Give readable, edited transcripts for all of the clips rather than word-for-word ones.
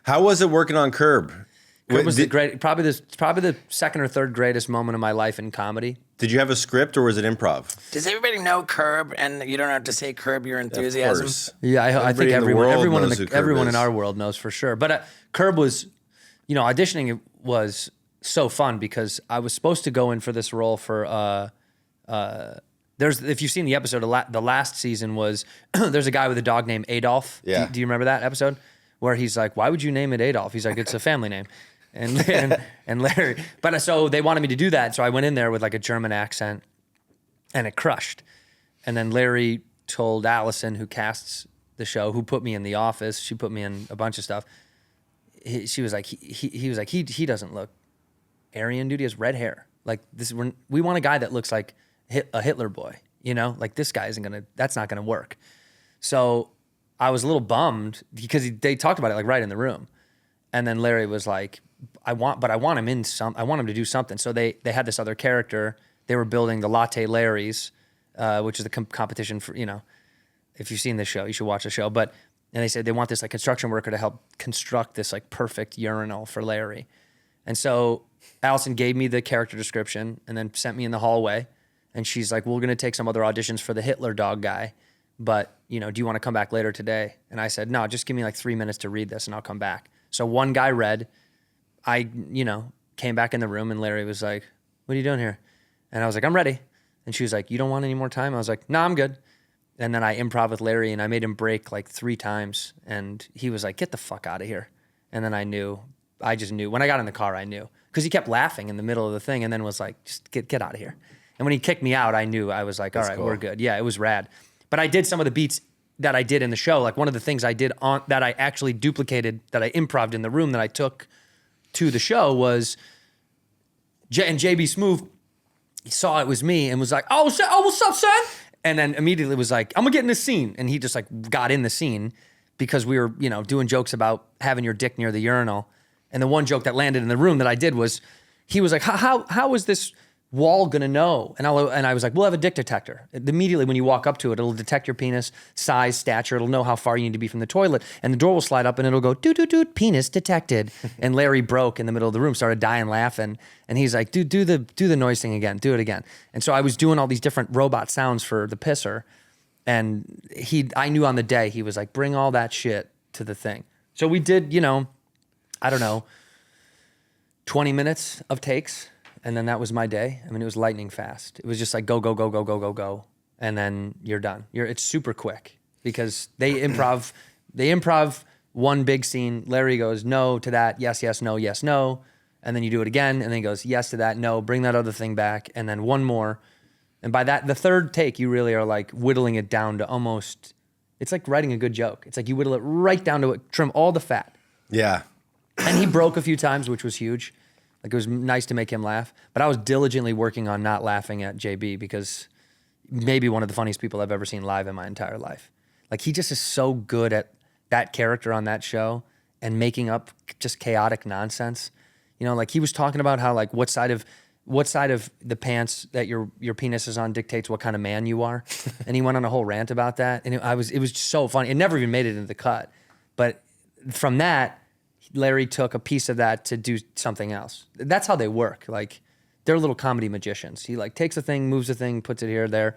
How was it working on Curb? Curb was probably the second or third greatest moment of my life in comedy. Did you have a script or was it improv? Does everybody know Curb, and you don't have to say Curb Your Enthusiasm? Of course. Yeah, I think Everybody everyone is. in our world knows for sure. But Curb was, auditioning was so fun because I was supposed to go in for this role for. If you've seen the episode, the last season was there's a guy with a dog named Adolf. Yeah. Do you remember that episode where he's like, "Why would you name it Adolf?" He's like, "It's a family name." And Larry, but so they wanted me to do that, so I went in there with like a German accent, and it crushed. And then Larry told Allison, who casts the show, who put me in The Office, she put me in a bunch of stuff. She was like, he was like, he doesn't look Aryan, dude. He has red hair. Like this, we want a guy that looks like a Hitler boy, like this guy that's not gonna work. So I was a little bummed because they talked about it like right in the room. And then Larry was like, I want him to do something. So they had this other character. They were building the Latte Larrys, which is the competition for, if you've seen this show, you should watch the show. And they said they want this like construction worker to help construct this like perfect urinal for Larry. And so Allison gave me the character description and then sent me in the hallway. And she's like, we're going to take some other auditions for the Hitler dog guy. But, do you want to come back later today? And I said, no, just give me like 3 minutes to read this and I'll come back. So one guy read. I, came back in the room and Larry was like, what are you doing here? And I was like, I'm ready. And she was like, you don't want any more time? I was like, no, I'm good. And then I improv with Larry and I made him break like 3 times. And he was like, get the fuck out of here. And then I just knew. When I got in the car, I knew. Because he kept laughing in the middle of the thing and then was like, just get out of here. And when he kicked me out, I knew. I was like, all right, cool. We're good. Yeah, it was rad. But I did some of the beats that I did in the show. Like one of the things I did that I actually duplicated, that I improv'd in the room that I took to the show was, and JB Smoove saw it was me and was like, oh, what's up, son? And then immediately was like, I'm gonna get in this scene. And he just like got in the scene because we were, doing jokes about having your dick near the urinal. And the one joke that landed in the room that I did was, he was like, how is this wall gonna know? And I was like, we'll have a dick detector. Immediately when you walk up to it, it'll detect your penis, size, stature. It'll know how far you need to be from the toilet. And the door will slide up and it'll go, doot, penis detected. And Larry broke in the middle of the room, started dying laughing. And he's like, dude, do the noise thing again, do it again. And so I was doing all these different robot sounds for the pisser. And I knew on the day, he was like, bring all that shit to the thing. So we did, I don't know, 20 minutes of takes. And then that was my day. I mean, it was lightning fast. It was just like go. And then you're done. It's super quick because they improv one big scene. Larry goes, no to that. Yes, no, yes, no. And then you do it again. And then he goes, yes to that. No, bring that other thing back. And then one more. And by that, the third take, you really are like whittling it down to almost, it's like writing a good joke. It's like you whittle it right down to it, trim all the fat. Yeah. And he broke a few times, which was huge. Like it was nice to make him laugh, but I was diligently working on not laughing at JB because maybe one of the funniest people I've ever seen live in my entire life. Like he just is so good at that character on that show and making up just chaotic nonsense. Like he was talking about how like what side of the pants that your penis is on dictates what kind of man you are. And he went on a whole rant about that. And it was so funny. It never even made it into the cut. But from that, Larry took a piece of that to do something else. That's how they work. Like they're little comedy magicians. He like takes a thing, moves a thing, puts it here, there.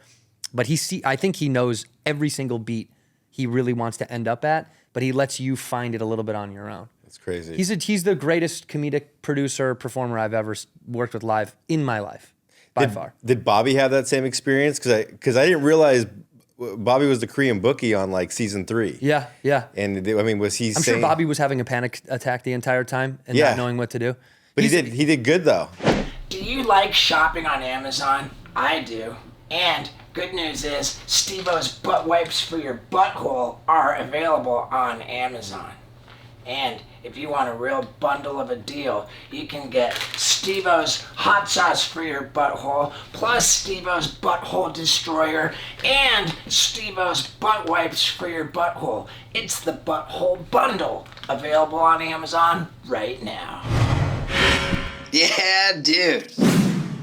But I think he knows every single beat he really wants to end up at, but he lets you find it a little bit on your own. That's crazy. He's the greatest comedic producer, performer I've ever worked with live in my life, by far. Did Bobby have that same experience? Because I didn't realize Bobby was the Korean bookie on like season 3. Yeah. And was he? I'm sure Bobby was having a panic attack the entire time and not knowing what to do. But he did good though. Do you like shopping on Amazon? I do. And good news is Steve-O's butt wipes for your butthole are available on Amazon. And if you want a real bundle of a deal, you can get Steve-O's hot sauce for your butthole, plus Steve-O's butthole destroyer, and Steve-O's butt wipes for your butthole. It's the butthole bundle, available on Amazon right now. Yeah, dude.